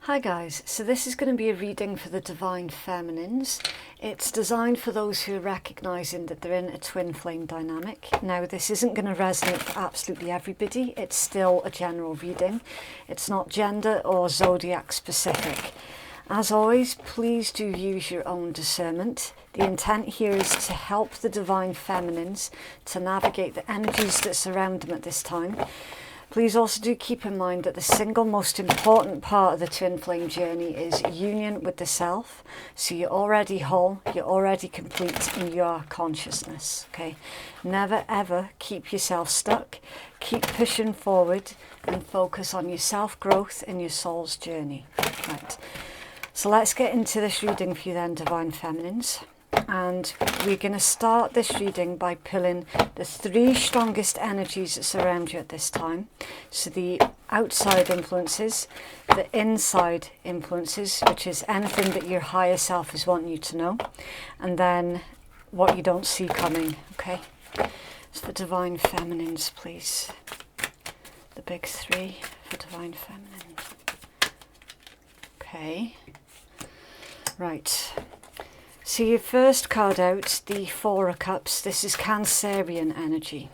Hi guys, so this is going to be a reading for the Divine Feminines. It's designed for those who are recognising that they're in a twin flame dynamic. Now this isn't going to resonate for absolutely everybody, it's still a general reading. It's not gender or zodiac specific. As always, please do use your own discernment. The intent here is to help the Divine Feminines to navigate the energies that surround them at this time. Please also do keep in mind that the single most important part of the twin flame journey is union with the self. So you're already whole, you're already complete in your consciousness. Okay, never ever keep yourself stuck. Keep pushing forward and focus on your self-growth and your soul's journey. Right. So let's get into this reading for you then, Divine Feminines. And we're going to start this reading by pulling the three strongest energies that surround you at this time. So the outside influences, the inside influences, which is anything that your higher self is wanting you to know, and then what you don't see coming. Okay, so for Divine Feminines, please, the big three for Divine Feminine. Okay, right. So your first card out, the Four of Cups, this is Cancerian energy.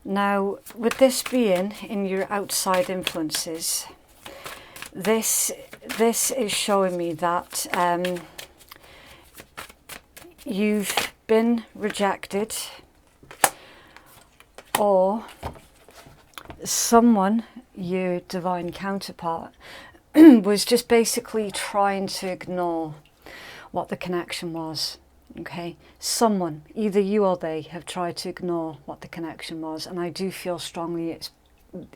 Now, with this being in your outside influences, this is showing me that you've been rejected, or someone, your divine counterpart, was just basically trying to ignore what the connection was. Okay, someone, either you or they, have tried to ignore what the connection was, and I do feel strongly it's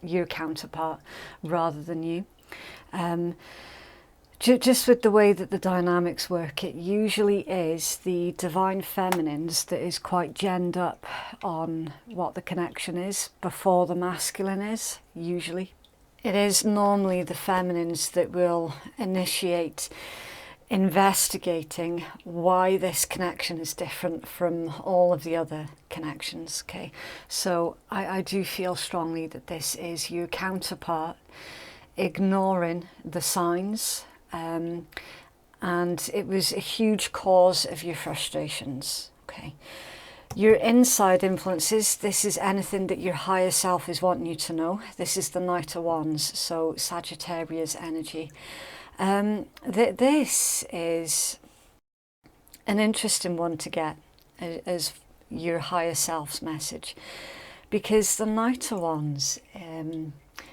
your counterpart rather than you. Just with the way that the dynamics work, it usually is the Divine Feminines that is quite genned up on what the connection is before the masculine is, usually. It is normally the feminines that will initiate investigating why this connection is different from all of the other connections. Okay, so I do feel strongly that this is your counterpart ignoring the signs, and it was a huge cause of your frustrations. Okay. Your inside influences, this is anything that your higher self is wanting you to know. This is the Knight of Wands, so Sagittarius energy. This is an interesting one to get as your higher self's message, because the Knight of Wands,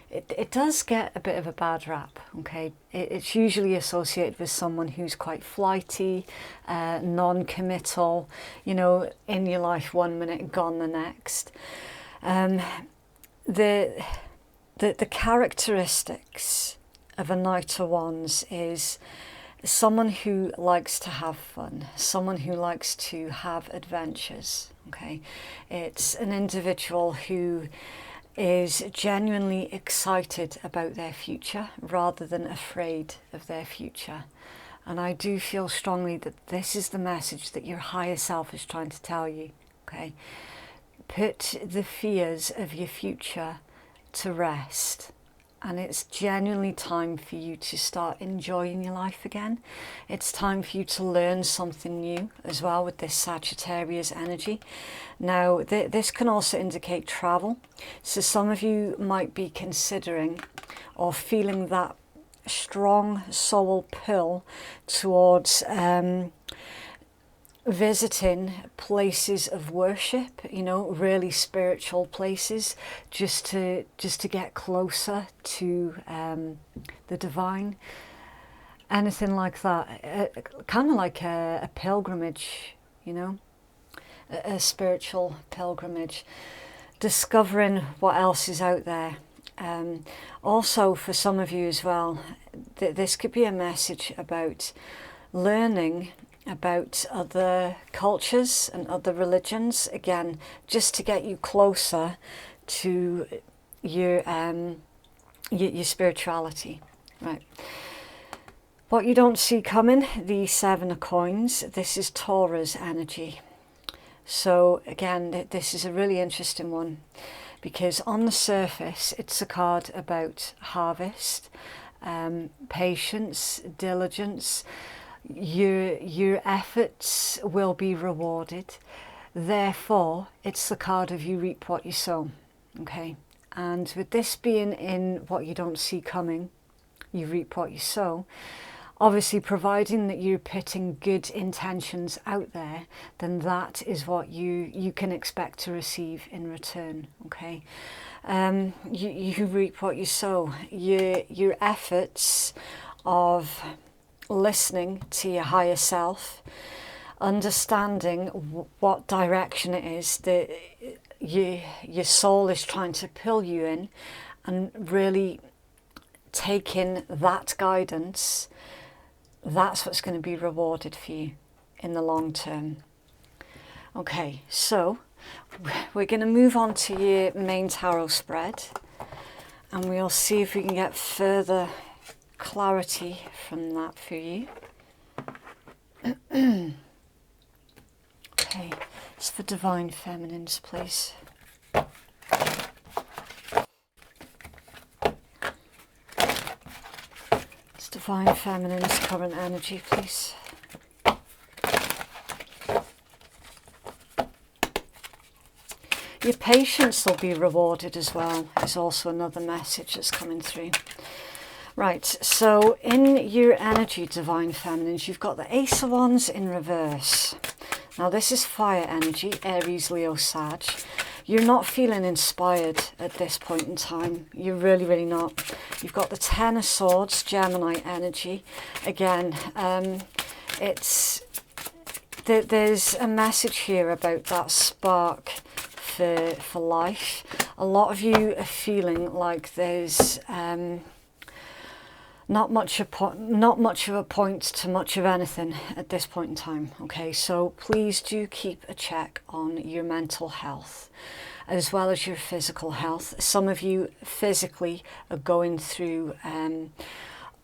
it does get a bit of a bad rap. Okay, it's usually associated with someone who's quite flighty, non-committal, you know, in your life one minute, gone the next. The characteristics of a Knight of Wands is someone who likes to have fun, someone who likes to have adventures. Okay, it's an individual who is genuinely excited about their future rather than afraid of their future. And I do feel strongly that this is the message that your higher self is trying to tell you. Okay, put the fears of your future to rest, and it's genuinely time for you to start enjoying your life again. It's time for you to learn something new as well with this Sagittarius energy. Now, this can also indicate travel. So some of you might be considering or feeling that strong soul pull towards visiting places of worship, you know, really spiritual places, just to get closer to the divine, anything like that. Kind of like a pilgrimage, you know, a spiritual pilgrimage, discovering what else is out there. Also for some of you as well, this could be a message about learning about other cultures and other religions, again, just to get you closer to your spirituality. Right. What you don't see coming, the Seven of Coins, this is Taurus energy. So again, this is a really interesting one. because on the surface it's a card about harvest, patience, diligence. Your efforts will be rewarded. Therefore, it's the card of you reap what you sow. Okay, and with this being in what you don't see coming, you reap what you sow. Obviously, providing that you're putting good intentions out there, then that is what you can expect to receive in return. Okay, you reap what you sow. Your efforts of listening to your higher self, understanding what direction it is that your soul is trying to pull you in, and really taking that guidance, that's what's going to be rewarded for you in the long term. Okay, so we're going to move on to your main tarot spread, and we'll see if we can get further clarity from that for you. Okay, it's for Divine Feminines, please. It's Divine Feminine's current energy, please. Your patience will be rewarded as well, is also another message that's coming through. Right, so in your energy, Divine Feminines, you've got the Ace of Wands in reverse. Now this is fire energy, Aries, Leo, Sag. You're not feeling inspired at this point in time. You're really, really not. You've got the Ten of Swords, Gemini energy. Again, there's a message here about that spark for life. A lot of you are feeling like there's not much of a point to much of anything at this point in time. Okay, so please do keep a check on your mental health as well as your physical health. Some of you physically are going through a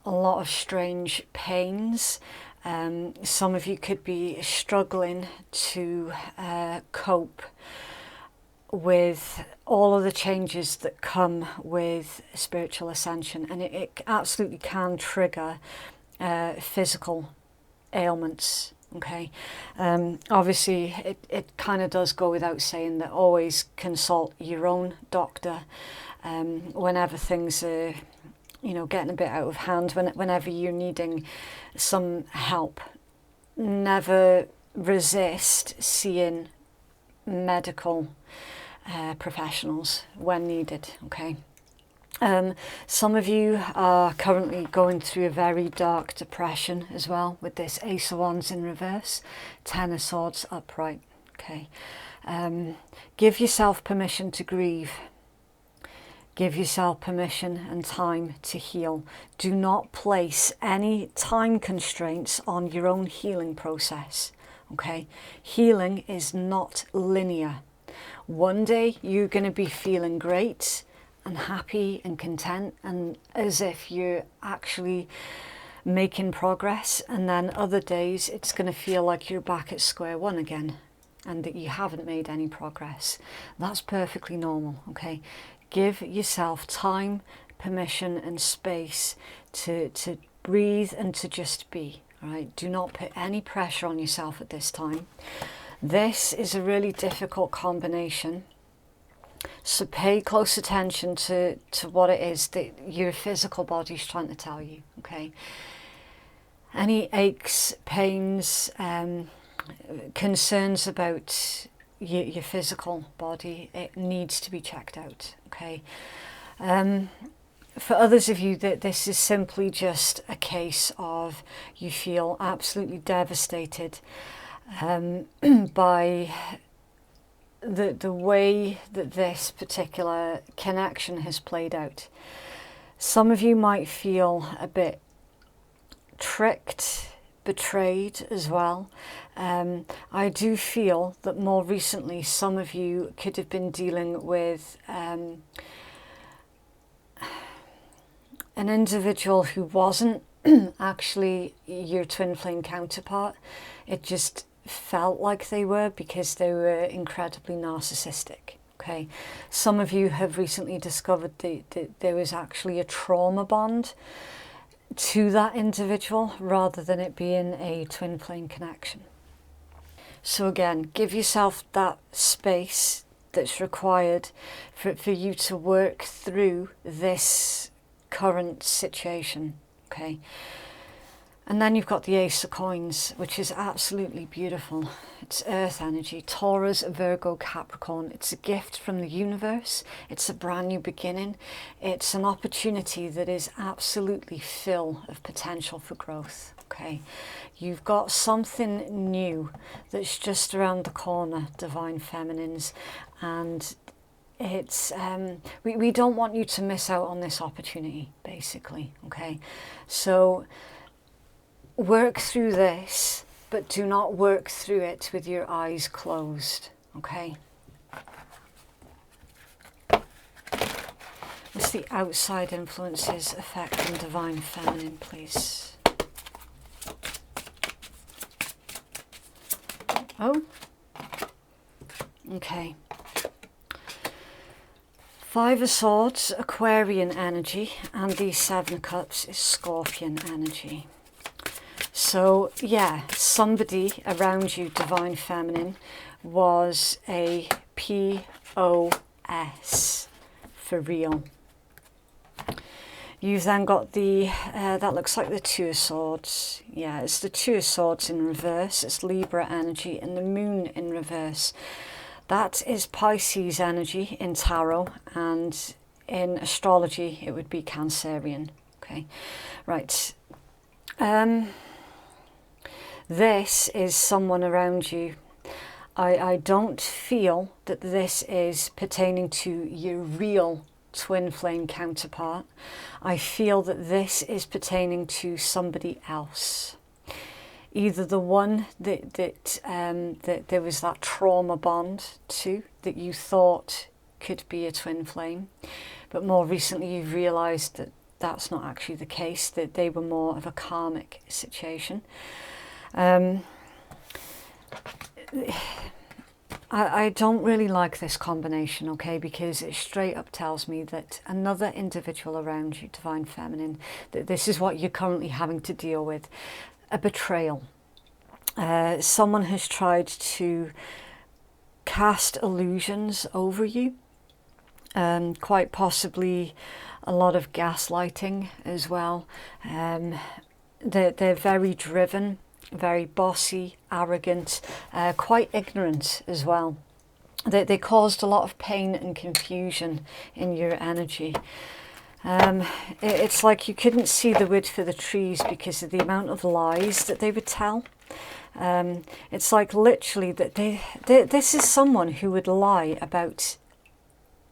lot of strange pains. Some of you could be struggling to cope with all of the changes that come with spiritual ascension, and it absolutely can trigger physical ailments. Okay, obviously it kind of does go without saying that always consult your own doctor whenever things are, you know, getting a bit out of hand, whenever you're needing some help. Never resist seeing medical professionals when needed. Okay, some of you are currently going through a very dark depression as well, with this Ace of Wands in reverse, Ten of Swords upright. Okay, give yourself permission to grieve. Give yourself permission and time to heal. Do not place any time constraints on your own healing process. Okay, healing is not linear. One day you're going to be feeling great and happy and content and as if you're actually making progress, and then other days it's going to feel like you're back at square one again and that you haven't made any progress. That's perfectly normal. Okay, give yourself time, permission and space to breathe and to just be. All right, do not put any pressure on yourself at this time. This is a really difficult combination, so pay close attention to what it is that your physical body's trying to tell you. Okay, any aches, pains, concerns about your physical body, it needs to be checked out. Okay, for others of you, that this is simply just a case of you feel absolutely devastated by the way that this particular connection has played out. Some of you might feel a bit tricked, betrayed as well. I do feel that more recently some of you could have been dealing with an individual who wasn't actually your twin flame counterpart. It just felt like they were, because they were incredibly narcissistic. Okay, some of you have recently discovered that there was actually a trauma bond to that individual rather than it being a twin flame connection. So again, give yourself that space that's required for you to work through this current situation, okay? And then you've got the Ace of Coins, which is absolutely beautiful. It's earth energy, Taurus, Virgo, Capricorn. It's a gift from the universe. It's a brand new beginning. It's an opportunity that is absolutely full of potential for growth, okay? You've got something new that's just around the corner, Divine Feminines, and it's we don't want you to miss out on this opportunity, basically, okay? So work through this, but do not work through it with your eyes closed, okay? What's the outside influences affecting Divine Feminine, please? Oh, okay. Five of Swords, Aquarian energy, and the Seven of Cups is Scorpion energy. So yeah, somebody around you, Divine Feminine, was a POS for real. You've then got the, that looks like the Two of Swords. Yeah, it's the Two of Swords in reverse. It's Libra energy and the Moon in reverse. That is Pisces energy in tarot, and in astrology it would be Cancerian. Okay, right. This is someone around you. I don't feel that this is pertaining to your real twin flame counterpart. I feel that this is pertaining to somebody else. Either the one that there was that trauma bond to, that you thought could be a twin flame, but more recently you've realised that that's not actually the case, that they were more of a karmic situation. I don't really like this combination, okay, because it straight up tells me that another individual around you, Divine Feminine, that this is what you're currently having to deal with, a betrayal. Someone has tried to cast illusions over you, quite possibly a lot of gaslighting as well. They're very driven, very bossy, arrogant, quite ignorant as well. They caused a lot of pain and confusion in your energy. It's like you couldn't see the wood for the trees because of the amount of lies that they would tell. It's like literally that this is someone who would lie about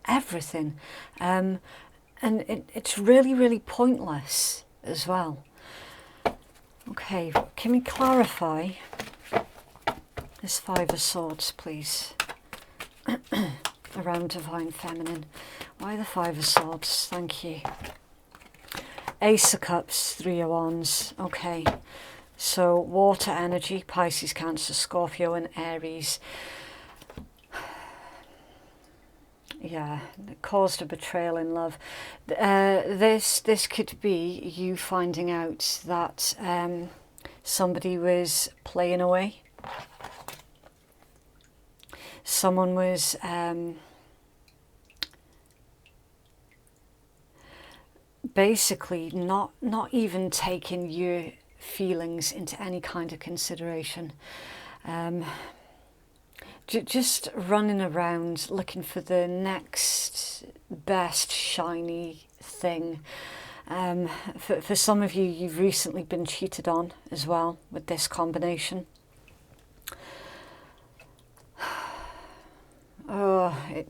everything, and it's really, really pointless as well. Okay, can we clarify this Five of Swords, please? Around Divine Feminine. Why the Five of Swords? Thank you. Ace of Cups, Three of Wands. Okay, so water energy, Pisces, Cancer, Scorpio and Aries. Yeah, it caused a betrayal in love. This could be you finding out that somebody was playing away. Someone was basically not even taking your feelings into any kind of consideration. Just running around looking for the next best shiny thing. For some of you, you've recently been cheated on as well with this combination. Right,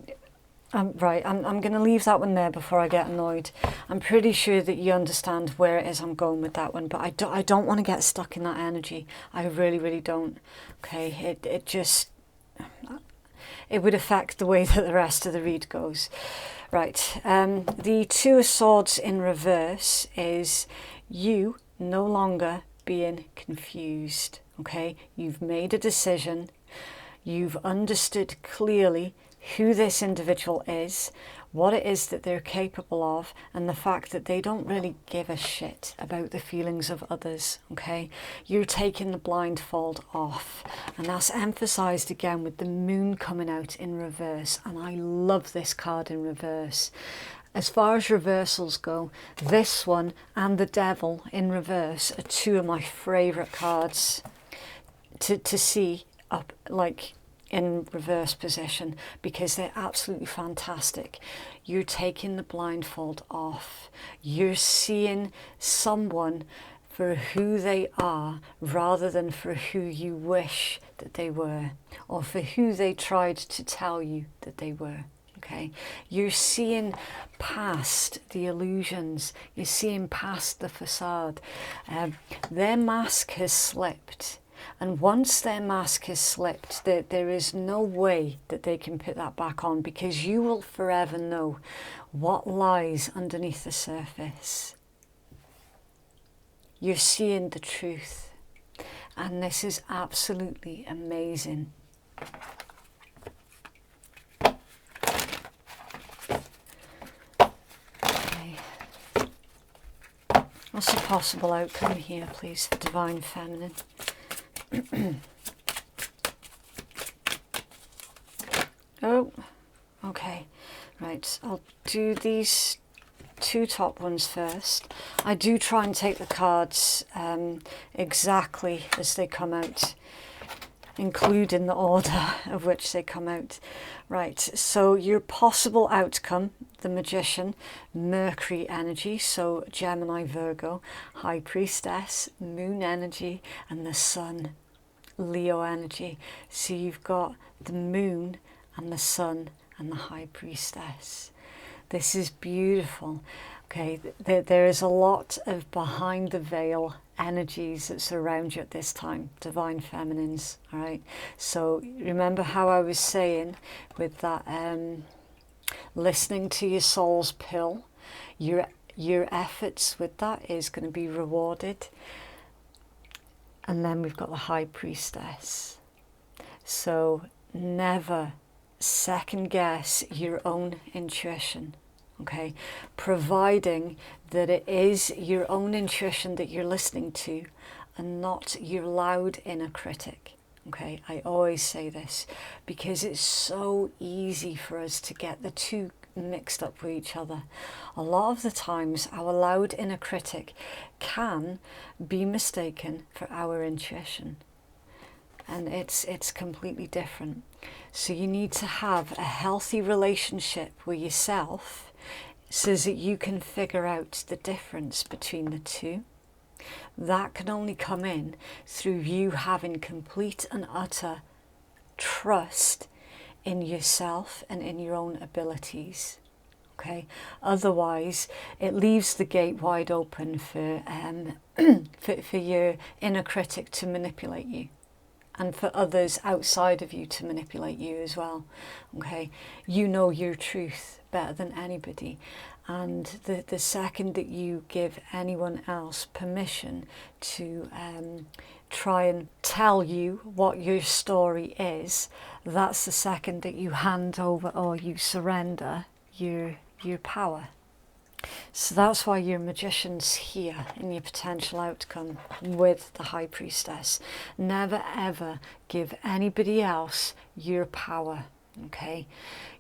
I'm going to leave that one there before I get annoyed. I'm pretty sure that you understand where it is I'm going with that one, but I don't want to get stuck in that energy. I really, really don't. Okay, it would affect the way that the rest of the read goes. Right, the Two of Swords in reverse is you no longer being confused, okay? You've made a decision, you've understood clearly who this individual is, what it is that they're capable of, and the fact that they don't really give a shit about the feelings of others, okay? You're taking the blindfold off, and that's emphasized again with the moon coming out in reverse, and I love this card in reverse. As far as reversals go, this one and the devil in reverse are two of my favorite cards to see up, like, in reverse position, because they're absolutely fantastic. You're taking the blindfold off. You're seeing someone for who they are rather than for who you wish that they were, or for who they tried to tell you that they were. Okay, you're seeing past the illusions. You're seeing past the facade. Their mask has slipped. And once their mask has slipped, there is no way that they can put that back on, because you will forever know what lies underneath the surface. You're seeing the truth. And this is absolutely amazing. Okay. What's the possible outcome here, please, for Divine Feminine? Oh, okay, right, I'll do these two top ones first. I do try and take the cards exactly as they come out, including the order of which they come out. Right, so your possible outcome, the Magician, Mercury energy, so Gemini, Virgo, High Priestess, Moon energy, and the Sun, Leo energy. So you've got the Moon and the Sun and the High Priestess. This is beautiful. Okay, there is a lot of behind the veil energies that surround you at this time, Divine Feminines. All right, so remember how I was saying with that listening to your soul's pill, your efforts with that is going to be rewarded. And then we've got the High Priestess. So never second guess your own intuition, okay? Providing that it is your own intuition that you're listening to and not your loud inner critic, okay? I always say this because it's so easy for us to get the two mixed up with each other. A lot of the times our loud inner critic can be mistaken for our intuition, and it's completely different. So you need to have a healthy relationship with yourself so that you can figure out the difference between the two. That can only come in through you having complete and utter trust in yourself and in your own abilities, okay? Otherwise, it leaves the gate wide open for for your inner critic to manipulate you, and for others outside of you to manipulate you as well, okay? You know your truth better than anybody, and the second that you give anyone else permission to try and tell you what your story is, that's the second that you hand over or you surrender your power. So that's why your Magician's here in your potential outcome with the High Priestess. Never ever give anybody else your power, okay?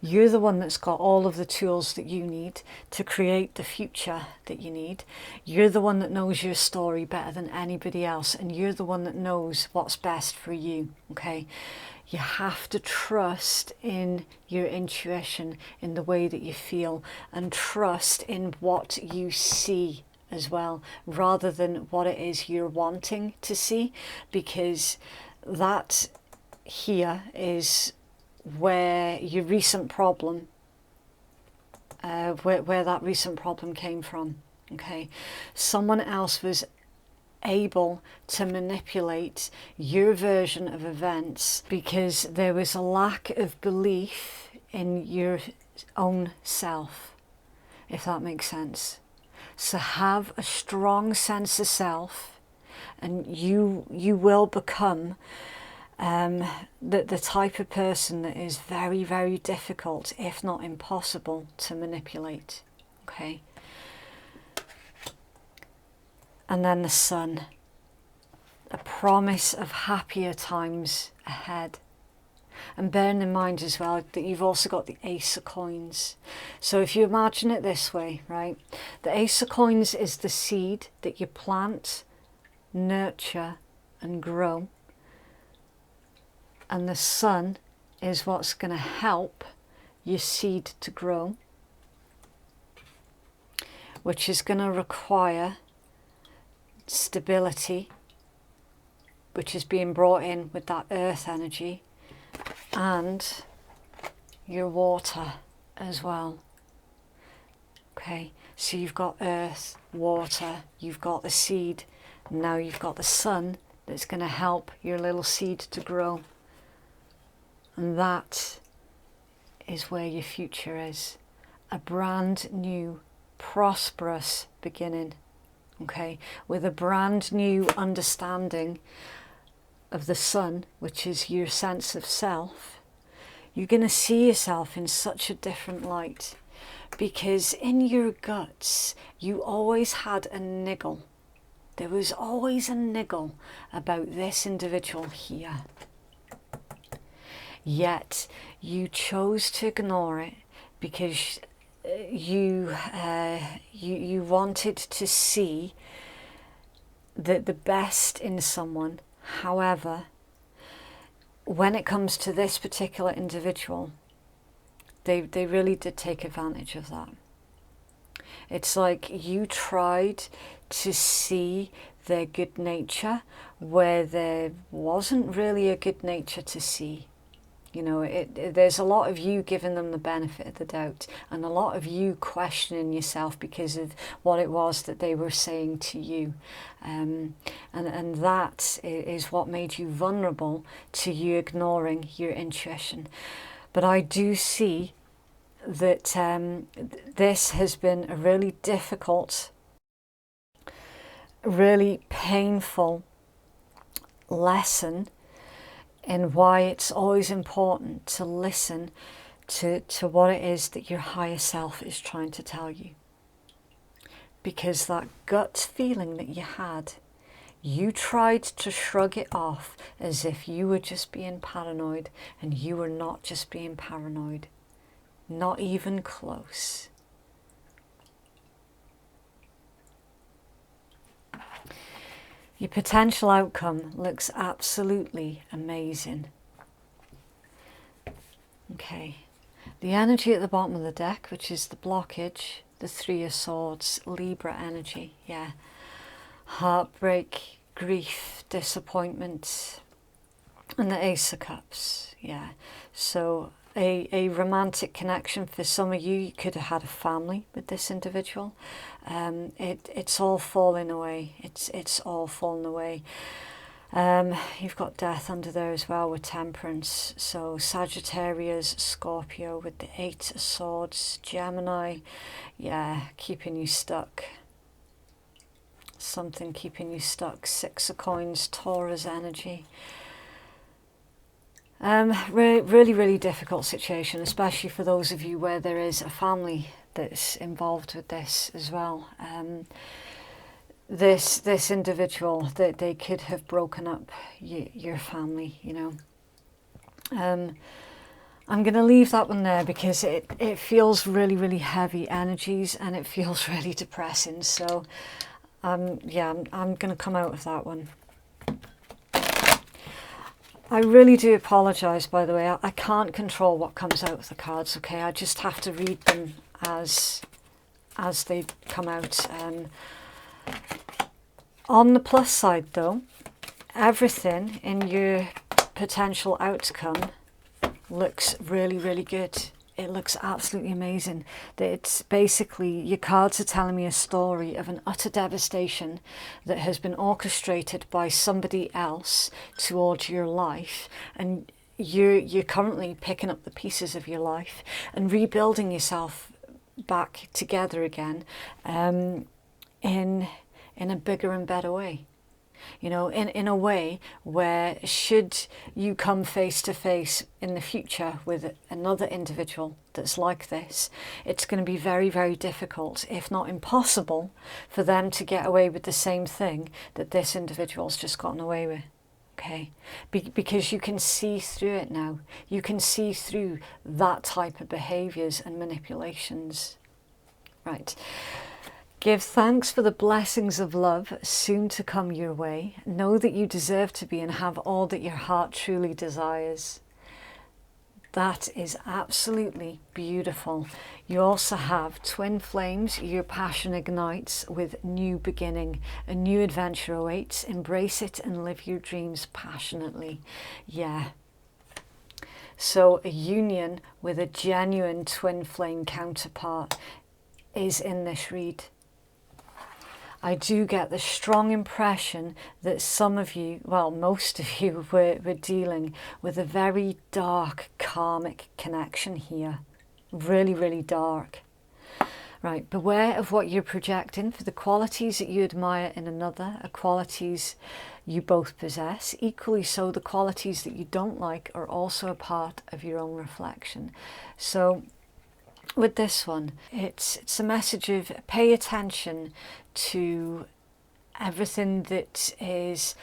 You're the one that's got all of the tools that you need to create the future that you need. You're the one that knows your story better than anybody else, and you're the one that knows what's best for you, okay? You have to trust in your intuition, in the way that you feel, and trust in what you see as well, rather than what it is you're wanting to see, because that here is where your recent problem, where that recent problem came from, okay? Someone else was able to manipulate your version of events because there was a lack of belief in your own self, if that makes sense. So have a strong sense of self, and you will become the type of person that is very, very difficult, if not impossible, to manipulate. Okay. And then the Sun, a promise of happier times ahead. And bearing in mind as well that you've also got the Ace of Coins. So if you imagine it this way, right, the Ace of Coins is the seed that you plant, nurture and grow. And the Sun is what's going to help your seed to grow, which is going to require stability, which is being brought in with that earth energy, and your water as well. Okay, so you've got earth, water, you've got the seed, now you've got the Sun that's going to help your little seed to grow. And that is where your future is. A brand new, prosperous beginning. Okay, with a brand new understanding of the Sun, which is your sense of self. You're going to see yourself in such a different light, because in your guts you always had a niggle. There was always a niggle about this individual here. Yet you chose to ignore it because you wanted to see the best in someone. However, when it comes to this particular individual, they really did take advantage of that. It's like you tried to see their good nature where there wasn't really a good nature to see. You know, there's a lot of you giving them the benefit of the doubt, and a lot of you questioning yourself because of what it was that they were saying to you. And that is what made you vulnerable to you ignoring your intuition. But I do see that this has been a really difficult, really painful lesson in why it's always important to listen to what it is that your higher self is trying to tell you. Because that gut feeling that you had, you tried to shrug it off as if you were just being paranoid, and you were not just being paranoid. Not even close. Your potential outcome looks absolutely amazing. Okay, the energy at the bottom of the deck, which is the blockage, the Three of Swords, Libra energy, yeah. Heartbreak, grief, disappointment, and the Ace of Cups, yeah. So a romantic connection for some of you. You could have had a family with this individual. It's all falling away. It's all falling away. You've got death under there as well with Temperance. So Sagittarius, Scorpio with the Eight of Swords, Gemini, yeah, keeping you stuck. Something keeping you stuck. Six of Coins, Taurus energy. Really difficult situation, especially for those of you where there is a family that's involved with this as well. This individual, that they could have broken up your family, you know. I'm going to leave that one there because it feels really heavy energies, and it feels really depressing. So yeah, I'm going to come out of that one. I really do apologise, by the way. I can't control what comes out of the cards, okay? I just have to read them as they come out. On the plus side, though, everything in your potential outcome looks really good. It looks absolutely amazing. It's basically, your cards are telling me a story of an utter devastation that has been orchestrated by somebody else towards your life, and you're currently picking up the pieces of your life and rebuilding yourself back together again in a bigger and better way. You know, in a way where should you come face to face in the future with another individual that's like this, it's going to be very, very difficult, if not impossible, for them to get away with the same thing that this individual's just gotten away with. Okay, because you can see through it now. You can see through that type of behaviours and manipulations. Right. Give thanks for the blessings of love soon to come your way. Know that you deserve to be and have all that your heart truly desires. That is absolutely beautiful. You also have twin flames. Your passion ignites with new beginning. A new adventure awaits. Embrace it and live your dreams passionately. Yeah. So a union with a genuine twin flame counterpart is in this read. I do get the strong impression that some of you, well, most of you were dealing with a very dark karmic connection here. Really, really dark. Right, beware of what you're projecting, for the qualities that you admire in another are qualities you both possess. Equally so, the qualities that you don't like are also a part of your own reflection. So with this one, it's a message of pay attention to everything that is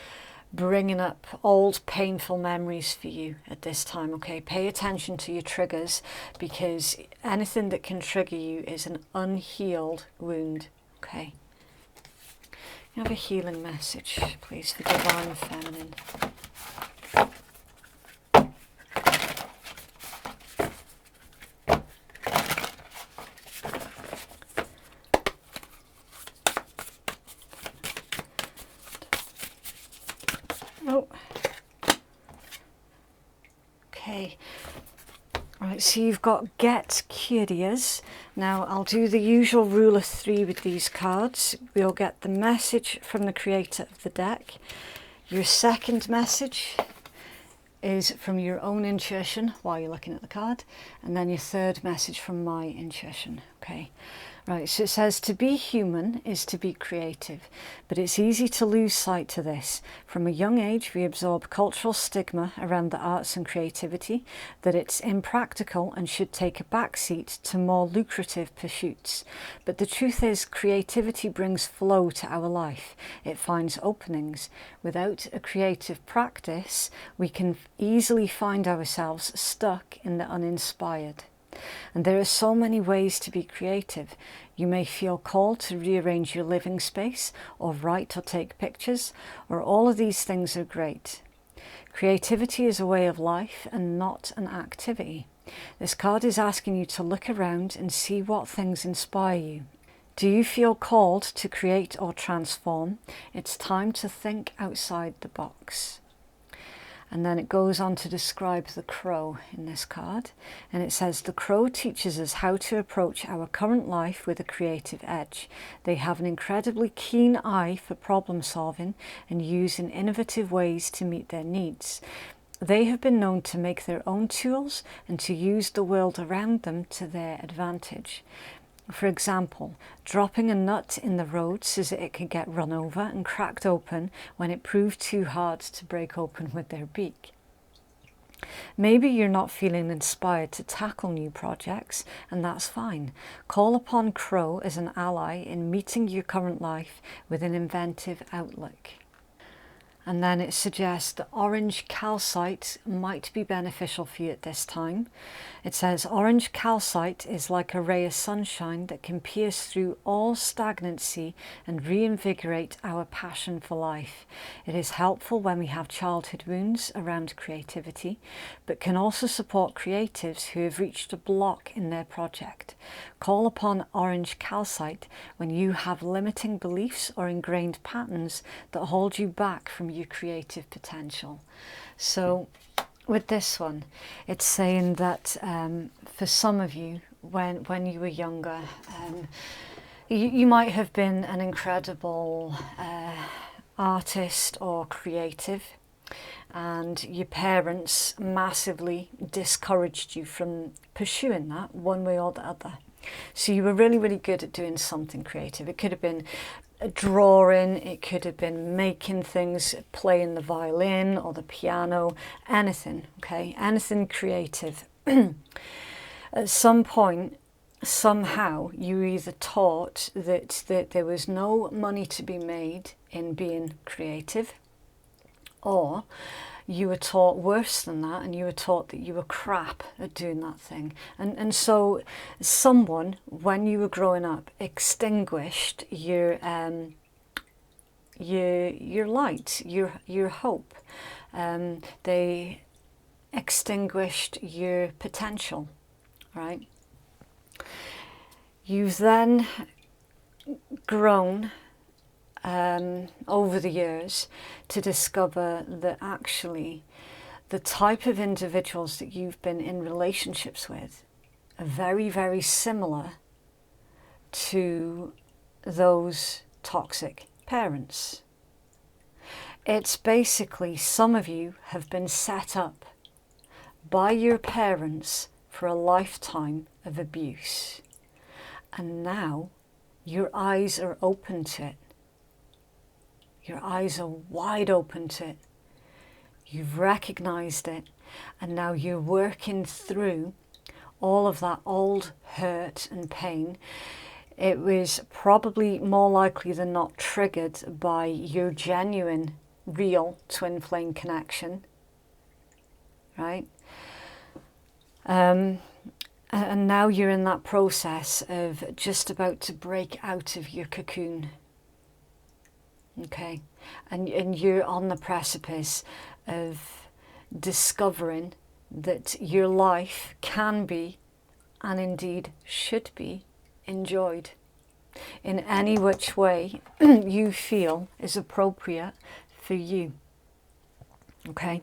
bringing up old painful memories for you at this time. Okay, pay attention to your triggers, because anything that can trigger you is an unhealed wound. Okay, you have a healing message, please, for Divine Feminine. Oh, okay. Right, so you've got Get Curious. Now I'll do the usual rule of 3 with these cards. We'll get the message from the creator of the deck. Your second message is from your own intuition while you're looking at the card, and then your third message from my intuition. Okay. Right, so it says to be human is to be creative, but it's easy to lose sight to this. From a young age, we absorb cultural stigma around the arts and creativity, that it's impractical and should take a backseat to more lucrative pursuits. But the truth is, creativity brings flow to our life. It finds openings. Without a creative practice, we can easily find ourselves stuck in the uninspired. And there are so many ways to be creative. You may feel called to rearrange your living space, or write or take pictures, or all of these things are great. Creativity is a way of life and not an activity. This card is asking you to look around and see what things inspire you. Do you feel called to create or transform? It's time to think outside the box. And then it goes on to describe the crow in this card. And it says, the crow teaches us how to approach our current life with a creative edge. They have an incredibly keen eye for problem solving and use in innovative ways to meet their needs. They have been known to make their own tools and to use the world around them to their advantage. For example, dropping a nut in the road so that it could get run over and cracked open when it proved too hard to break open with their beak. Maybe you're not feeling inspired to tackle new projects, and that's fine. Call upon Crow as an ally in meeting your current life with an inventive outlook. And then it suggests that orange calcite might be beneficial for you at this time. It says orange calcite is like a ray of sunshine that can pierce through all stagnancy and reinvigorate our passion for life. It is helpful when we have childhood wounds around creativity, but can also support creatives who have reached a block in their project. Call upon orange calcite when you have limiting beliefs or ingrained patterns that hold you back from your creative potential. So with this one, it's saying that for some of you, when you were younger, you might have been an incredible artist or creative, and your parents massively discouraged you from pursuing that one way or the other. So you were really, really good at doing something creative. It could have been drawing, it could have been making things, playing the violin or the piano, anything, okay? Anything creative. At some point, somehow, you were either taught that there was no money to be made in being creative, or you were taught worse than that, and you were taught that you were crap at doing that thing. And so someone, when you were growing up, extinguished your light, your hope. They extinguished your potential, right? You've then grown over the years to discover that actually the type of individuals that you've been in relationships with are very, very similar to those toxic parents. It's basically, some of you have been set up by your parents for a lifetime of abuse, and now your eyes are open to it. Your eyes are wide open to it. You've recognized it, and now you're working through all of that old hurt and pain. It was probably more likely than not triggered by your genuine, real twin flame connection, right? And now you're in that process of just about to break out of your cocoon. Okay, and you're on the precipice of discovering that your life can be, and indeed should be, enjoyed in any which way you feel is appropriate for you. Okay,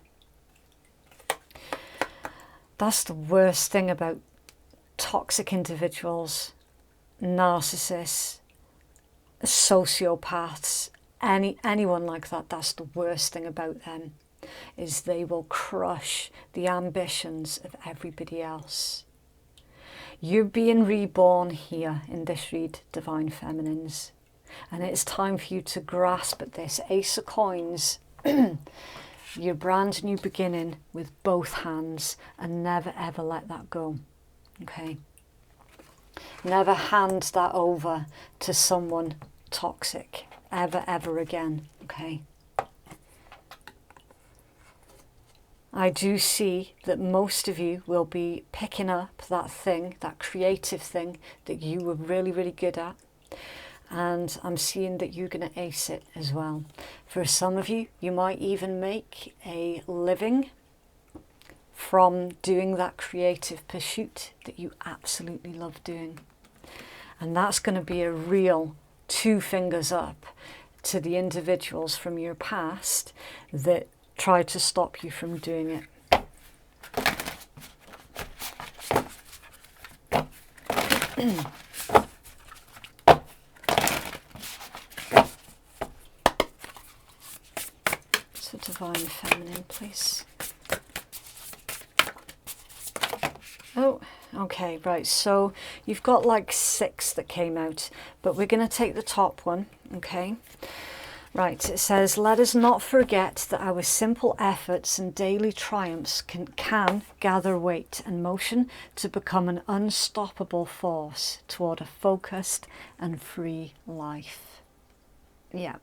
that's the worst thing about toxic individuals, narcissists, sociopaths, anyone like that. That's the worst thing about them, is they will crush the ambitions of everybody else. You're being reborn here in this read, Divine Feminines, and it's time for you to grasp at this Ace of Coins, your brand new beginning, with both hands, and never ever let that go. Okay, never hand that over to someone toxic ever again. Okay, I do see that most of you will be picking up that thing, that creative thing that you were really good at, and I'm seeing that you're going to ace it as well. For some of you, you might even make a living from doing that creative pursuit that you absolutely love doing, and that's going to be a real 2 fingers up to the individuals from your past that tried to stop you from doing it. So Divine Feminine, please. Oh, okay, right, so you've got like 6 that came out, but we're going to take the top one, okay? Right, it says, let us not forget that our simple efforts and daily triumphs can gather weight and motion to become an unstoppable force toward a focused and free life. Yeah.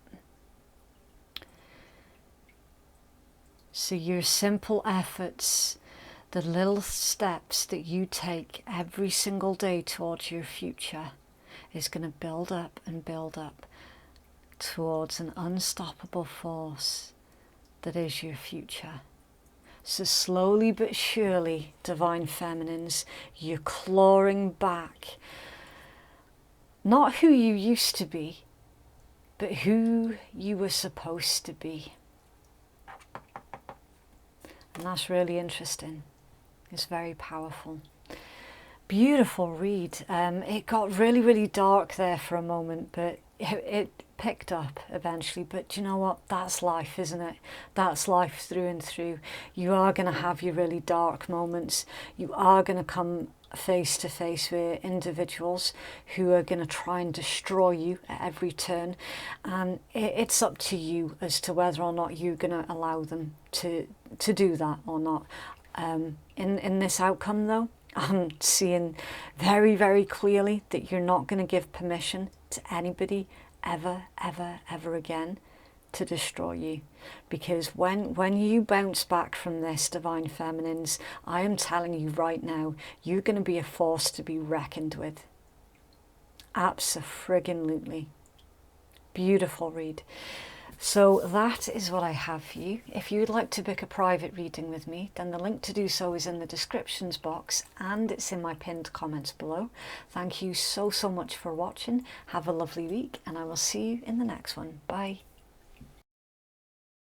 So your simple efforts, the little steps that you take every single day towards your future, is going to build up and build up towards an unstoppable force that is your future. So slowly but surely, Divine Feminines, you're clawing back, not who you used to be, but who you were supposed to be. And that's really interesting. It's very powerful. Beautiful read. It got really dark there for a moment, but it picked up eventually. But do you know what? That's life, isn't it? That's life through and through. You are going to have your really dark moments. You are going to come face to face with individuals who are going to try and destroy you at every turn, and it's up to you as to whether or not you're going to allow them to do that or not. In this outcome though, I'm seeing very, very clearly that you're not going to give permission to anybody ever, ever, ever again to destroy you. Because when you bounce back from this, Divine Feminines, I am telling you right now, you're going to be a force to be reckoned with. Abso-friggin-lutely. Beautiful read. So that is what I have for you. If you would like to book a private reading with me, then the link to do so is in the descriptions box and it's in my pinned comments below. Thank you so much for watching. Have a lovely week and I will see you in the next one. Bye.